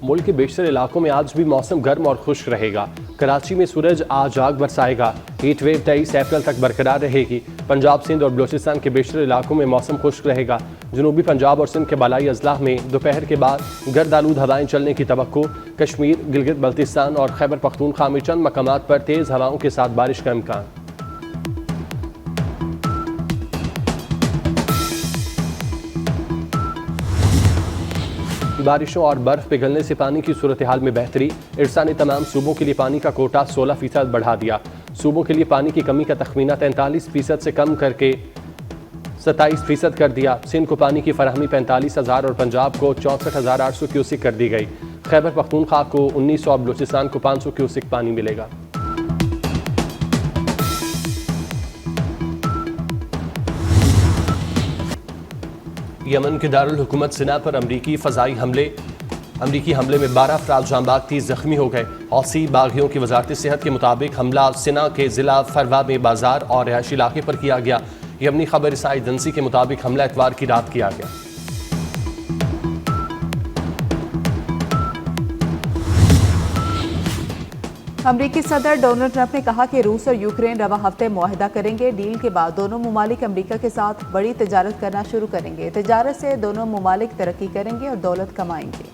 मुल्क के बेशतर इलाकों में आज भी मौसम गर्म और खुश्क रहेगा। कराची में सूरज आज आग बरसाएगा। हीट वेव 23 अप्रैल तक बरकरार रहेगी। पंजाब, सिंध और बलूचिस्तान के बेशतर इलाकों में मौसम खुश्क रहेगा। जनूबी पंजाब और सिंध के बालाई अजलाह में दोपहर के बाद गर्द आलूद हवाएं चलने की तवक्को। कश्मीर, गिलगित बल्तिस्तान और खैबर पख्तूनख्वा में चंद मकामात पर तेज़ हवाओं के साथ बारिश का इम्कान। बारिशों और बर्फ पिघलने से पानी की सूरत हाल में बेहतरी। इरसा ने तमाम सूबों के लिए पानी का कोटा 16% बढ़ा दिया। सूबों के लिए पानी की कमी का तखमीना 43% से कम करके 27% कर दिया। सिंध को पानी की फराहमी 45,000 और पंजाब को 64,800 क्यूसिक कर दी गई। खैबर पख्तूनख्वा को 1900 और बलूचिस्तान को 500 क्यूसिक पानी मिलेगा। यमन के दारुल हुकूमत सिना पर अमरीकी हमले में 12 अफराद जांबाग 30 जख्मी हो गए। हौसी बागियों की वजारत सेहत के मुताबिक हमला सिना के जिला फरवा में बाजार और रिहायशी इलाके पर किया गया। यमनी खबर रसाई एजेंसी के मुताबिक हमला इतवार की रात किया गया। अमरीकी सदर डोनाल्ड ट्रंप ने कहा कि रूस और यूक्रेन रवा हफ्ते मुआहिदा करेंगे। डील के बाद दोनों मुमालिक अमरीका के साथ बड़ी तिजारत करना शुरू करेंगे। तिजारत से दोनों मुमालिक तरक्की करेंगे और दौलत कमाएंगे।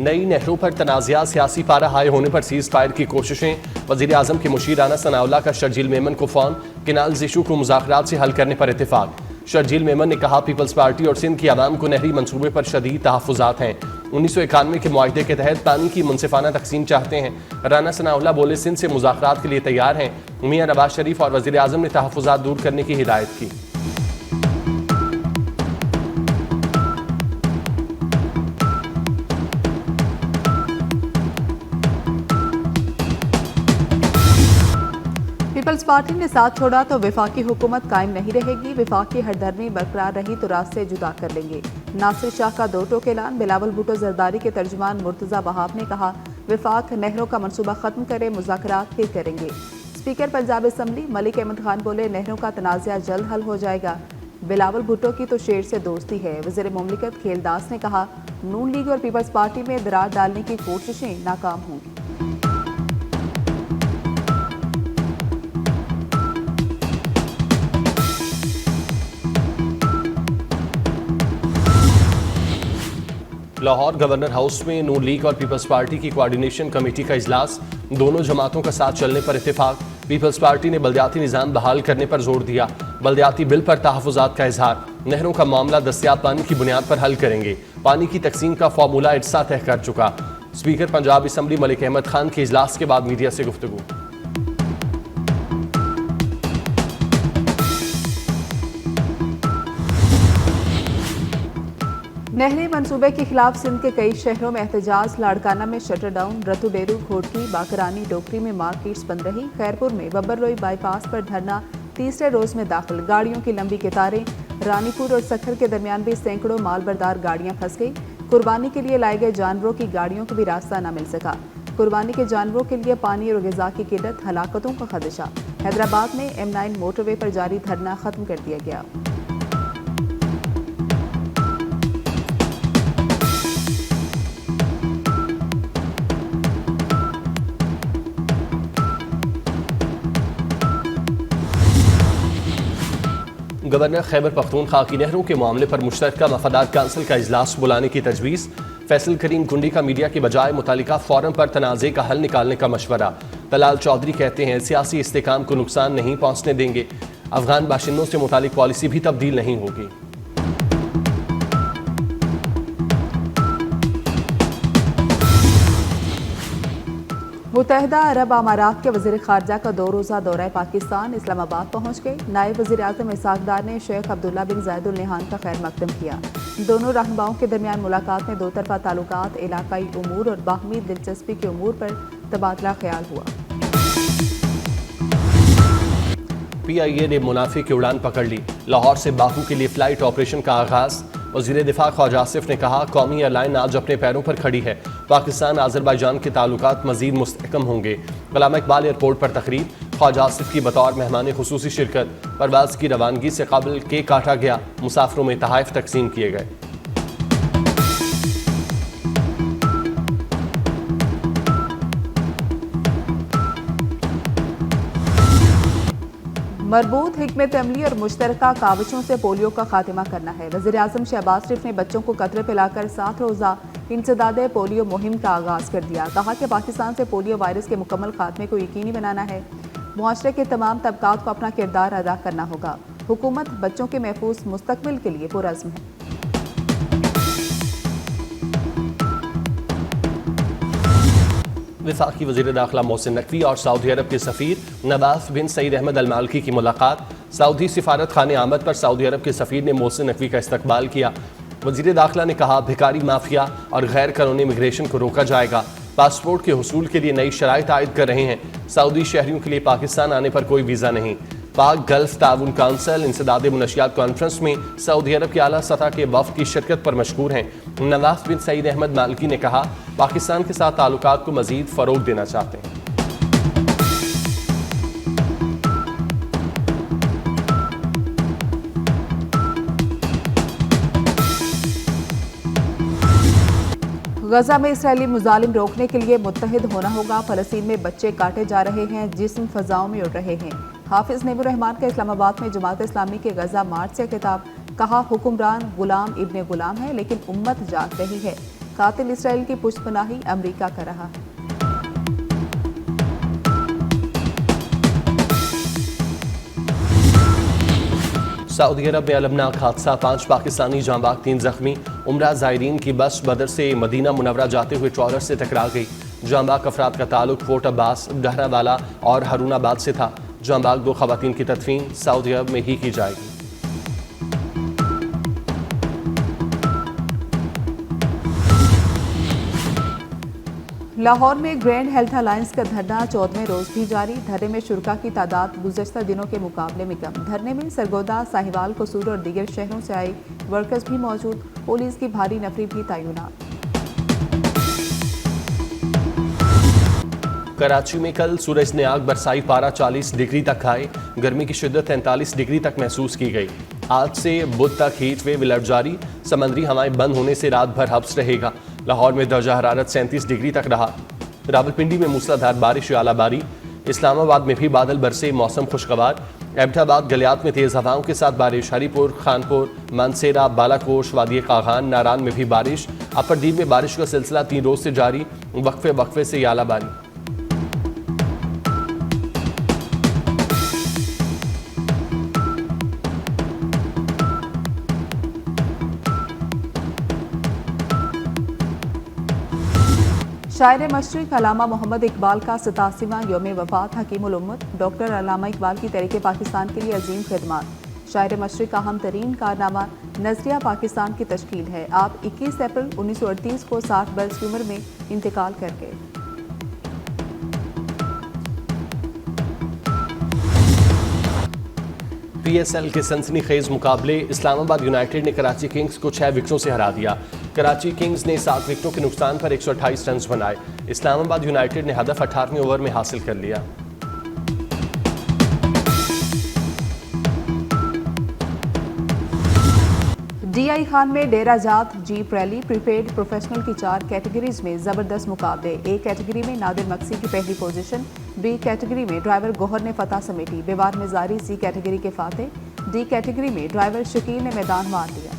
नई नहरों पर तनाज़ा, सियासी पारा हाई होने पर सीज फायर की कोशिशें। वज़ीर आज़म के मुशीर राना सनाउल्लाह का शर्जील मेमन को फ़ोन। केनाल्स इशू को मुज़ाकरात से हल करने पर इत्तेफाक। शर्जील मेमन ने कहा, पीपल्स पार्टी और सिंध की आवाम को नहरी मनसूबे पर शदीद तहफ़्फ़ुज़ात हैं। 1991 के मुआहदे के तहत पानी की मुनसिफाना तकसीम चाहते हैं। राना सनाउल्लाह बोले, सिंध से मुज़ाकरात के लिए तैयार हैं। मियां नवाज शरीफ और वज़ीर आज़म ने तहफ़्फ़ुज़ात दूर करने की हिदायत की। पीपल्स पार्टी ने साथ छोड़ा तो वफाकी हुकूमत कायम नहीं रहेगी। वफाकी हरदर्मी बरकरार रही तो रास्ते से जुदा कर लेंगे। नासिर शाह का 2 टोक ऐलान। बिलावल भुट्टो जरदारी के तर्जुमान मुर्तज़ा वहाब ने कहा, वफाक नहरों का मनसूबा खत्म करे, मुज़ाकरात फिर करेंगे। स्पीकर पंजाब असम्बली मलिक अहमद खान बोले, नहरों का तनाज़ा जल्द हल हो जाएगा। बिलावल भुट्टो की तो शेर से दोस्ती है। वज़ीर मुमलिकत खेलदास ने कहा, नून लीग और पीपल्स पार्टी में दरार डालने की कोशिशें नाकाम होंगी। लाहौर गवर्नर हाउस में नून लीग और पीपल्स पार्टी की कोऑर्डिनेशन कमेटी का इजलास। दोनों जमातों का साथ चलने पर इत्तेफाक। पीपल्स पार्टी ने बल्दियाती निज़ाम बहाल करने पर जोर दिया। बल्दियाती बिल पर तहफ़्फ़ुज़ात का इजहार। नहरों का मामला दस्तियाब पानी की बुनियाद पर हल करेंगे। पानी की तकसीम का फार्मूला इट्सा तय कर चुका। स्पीकर पंजाब असम्बली मलिक अहमद खान के इजलास के बाद मीडिया से गुफ्तगू। नहरी मनसूबे के खिलाफ सिंध के कई शहरों में एहतजाज। लाड़काना में शटर डाउन, रतु डेरू, घोटकी, बाकरानी, डोकरी में मार्केट्स बंद रही। खैरपुर में बब्बर रोई बाईपास पर धरना तीसरे रोज में दाखिल। गाड़ियों की लंबी कतारें। रानीपुर और सखर के दरमियान भी सैकड़ों मालबरदार गाड़ियां फंस गई। कुर्बानी के लिए लाए गए जानवरों की गाड़ियों को भी रास्ता न मिल सका। कुर्बानी के जानवरों के लिए पानी और ग़िज़ा की किल्लत, हलाकतों का खदशा। हैदराबाद में M9 मोटरवे पर जारी धरना खत्म कर दिया गया। गवर्नर खैबर पख्तूनख्वा की नहरों के मामले पर मुश्तरका मफादात काउंसिल का इजलास बुलाने की तजवीज़। फैसल करीम गुंडी का मीडिया के बजाय मुतालिका फोरम पर तनाज़े का हल निकालने का मशवरा। तलाल चौधरी कहते हैं, सियासी इस्तेकाम को नुकसान नहीं पहुँचने देंगे। अफगान बाशिंदों से मुतालिक पॉलिसी भी तब्दील नहीं होगी। मुत्तहिदा अरब अमारात के वज़ीर ख़ारजा का 2 रोज़ा दौरा पाकिस्तान इस्लामाबाद पहुँच गए। नायब वज़ीर आज़म इसहाक़ डार ने शेख अब्दुल्ला बिन ज़ायद अल नहान का खैर मकदम किया। दोनों रहनुमाओं के दरमियान मुलाकात में 2 तरफ़ा ताल्लुकात, इलाकाई उमूर और बाहमी दिलचस्पी के उमूर पर तबादला ख्याल हुआ। PIA ने मुनाफे की उड़ान पकड़ ली। लाहौर से बाकू के लिए फ्लाइट ऑपरेशन का आगाज। वज़ीर दिफा ख्वाजा आसिफ ने कहा, कौमी एयरलाइन आज अपने पैरों पर खड़ी है। पाकिस्तान आज़रबाईजान के ताल्लुकात मज़ीद मुस्तहकम होंगे। गुलाम इकबाल एयरपोर्ट पर तकरीब। ख्वाजा आसिफ की बतौर मेहमान खुसूसी शिरकत। परवाज की रवानगी से कबल केक काटा गया, मुसाफिरों में तोहफे तकसीम किए गए। मरबूत हिकमत अमली और मुश्तरका कावशों से पोलियो का खात्मा करना है। वज़ीर-ए-आज़म शहबाज शरीफ ने बच्चों को कतरे पिलाकर 7 रोज़ा इंसदाद पोलियो मुहिम का आगाज़ कर दिया। कहा कि पाकिस्तान से पोलियो वायरस के मुकम्मल खात्मे को यकीनी बनाना है। मुआशरे के तमाम तबकात को अपना किरदार अदा करना होगा। हुकूमत बच्चों के महफूज मुस्तकबिल के लिए पुरअज़्म है। वफाकी वज़ीर दाखिला मोहसिन नकवी और सऊदी अरब के सफ़ीर नवाफ बिन सईद अहमद अल मालकी की मुलाकात। सऊदी सिफारत खाने आमद पर सऊदी अरब के सफ़ीर ने मोहसिन नकवी का इस्तकबाल किया। वज़ीर दाखिला ने कहा, भिखारी माफिया और गैर कानूनी इमिग्रेशन को रोका जाएगा। पासपोर्ट के हुसूल के लिए नई शराइत आयद कर रहे हैं। सऊदी शहरियों के लिए पाकिस्तान आने पर कोई वीज़ा नहीं। पाक गल्फ ताउन काउंसिल इंसदाद मुनशियात कॉन्फ्रेंस में सऊदी अरब के आला सतह के वफ़द की शिरकत पर मशहूर हैं। नवाफ बिन सईद अहमद मालकी ने कहा, पाकिस्तान के साथ ताल्लुकात को मज़ीद फ़रोग़ देना चाहते हैं। गजा में इसराइली मुजालिम रोकने के लिए मुत्तहिद होना होगा। फ़लस्तीन में बच्चे काटे जा रहे हैं, जिस्म फ़ज़ाओं में उड़ रहे हैं। हाफिज़ नेमुर रहमान का इस्लामाबाद में जमात इस्लामी के गजा मार्च से खिताब। कहा, हुक्मरान गुलाम इब्ने गुलाम है, लेकिन उम्मत जाग रही है। कातिल इसराइल की पुष्पनाही अमरीका कर रहा है। सऊदी अरब में अलमनाक हादसा, 5 पाकिस्तानी जांबाग 3 जख्मी। उम्रा ज़ायरीन की बस बदर से मदीना मुनव्वरा जाते हुए ट्रॉलर से टकरा गई। जांबाग अफराद का ताल्लुक फोर्ट अब्बास, डहरावाला और हारूनाबाद से था। जांबाग 2 खवातीन की तदफीन सऊदी अरब में ही की जाएगी। लाहौर में ग्रैंड हेल्थ अलायंस का धरना 14वें रोज भी जारी। धरने में शुरका की तादाद गुज़श्ता दिनों के मुकाबले में कम। धरने में सरगोदा, साहिवाल, कसूर और दीगर शहरों से आए वर्कर्स भी मौजूद। पुलिस की भारी नफरी भी तैनात। कराची में कल सूरज ने आग बरसाई, पारा 40 डिग्री तक आए। गर्मी की शिद्दत 43 डिग्री तक महसूस की गई। आज से बुध तक हीट वेव अलर्ट जारी। समंदरी हवाएं बंद होने से रात भर हब्स रहेगा। लाहौर में दर्जा हरारत 37 डिग्री तक रहा। रावलपिंडी में मूसलाधार बारिश या आलाबारी। इस्लामाबाद में भी बादल बरसे, मौसम खुशगवार। एबटाबाद गलियात में तेज़ हवाओं के साथ बारिश। हरीपुर, खानपुर, मानसेरा, बालाकोश, वादी कागान, नारान में भी बारिश। अपरदीप में बारिश का सिलसिला 3 रोज से जारी। वक्फे वक्फे से आलाबारी। शायर मशरिक़ अल्लामा मोहम्मद इकबाल का 87वां यौम वफ़ात। हकीमुल उम्मत डॉक्टर अल्लामा इकबाल की तहरीक पाकिस्तान के लिए अजीम खिदमत। शायर मशरिक़ का अहम तरीन कारनामा नज़रिया पाकिस्तान की तश्कील है। आप 21 अप्रैल 1938 को 60 बरस की उम्र में इंतकाल कर गए। PSL के सनसनीखेज मुकाबले, इस्लामाबाद यूनाइटेड ने कराची किंग्स को 6 विकेटों से हरा दिया। कराची किंग्स ने 7 विकेटों के नुकसान पर 128 रन बनाए। इस्लामाबाद यूनाइटेड ने हदफ 18वें ओवर में हासिल कर लिया। DI खान में डेरा जात जीप रैली। प्रीपेड प्रोफेशनल की 4 कैटेगरीज में जबरदस्त मुकाबले। A कैटेगरी में नादिर मक्सी की पहली पोजीशन। B कैटेगरी में ड्राइवर गोहर ने फतह समेटी। बेवार में जारी C कैटेगरी के फाते। D कैटेगरी में ड्राइवर शकील ने मैदान मार दिया।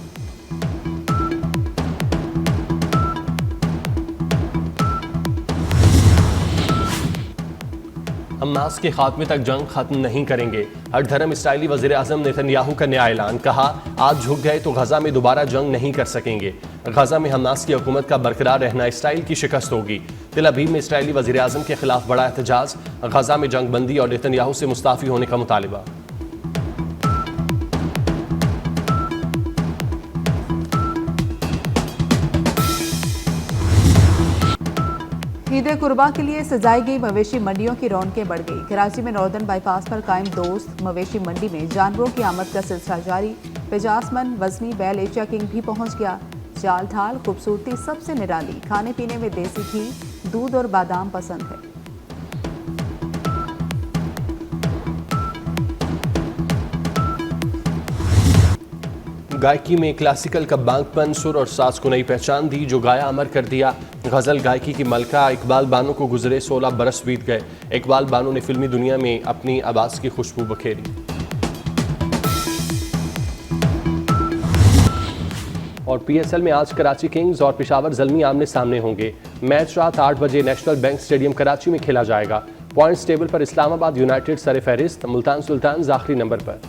हमास के खात्मे तक जंग खत्म नहीं करेंगे। हर धर्म इसराइली वज़ीर आज़म नेतन्याहू का नया ऐलान। कहा, आज झुक गए तो गजा में दोबारा जंग नहीं कर सकेंगे। गजा में हमास की हुकूमत का बरकरार रहना इसराइल की शिकस्त होगी। तेल अवीव में इसराइली वज़ीर आज़म के खिलाफ बड़ा एहतजाज। गजा में जंग बंदी और नेतन्याहू से मुस्ताफ़ी होने का मुतालिबा। ईद कुर्बा के लिए सजाई गई मवेशी मंडियों की रौनकें बढ़ गई। कराची में नॉर्दर्न बाईपास पर कायम दोस्त मवेशी मंडी में जानवरों की आमद का सिलसिला जारी। 50 मन वजनी बैल एशिया किंग भी पहुंच गया। चाल ढाल खूबसूरती सबसे निराली। खाने पीने में देसी घी, दूध और बादाम पसंद है। गायकी में क्लासिकल का बांकपन, सुर और साज को नई पहचान दी, जो गाया अमर कर दिया। गज़ल गायकी की मलका इकबाल बानो को गुजरे 16 बरस बीत गए। इकबाल बानो ने फिल्मी दुनिया में अपनी आवाज़ की खुशबू बखेरी। और PSL में आज कराची किंग्स और पेशावर ज़ल्मी आमने सामने होंगे। मैच रात 8 बजे नेशनल बैंक स्टेडियम कराची में खेला जाएगा। पॉइंट्स टेबल पर इस्लामाबाद यूनाइटेड सर फहरिस्त, मुल्तान सुल्तान आखिरी नंबर पर।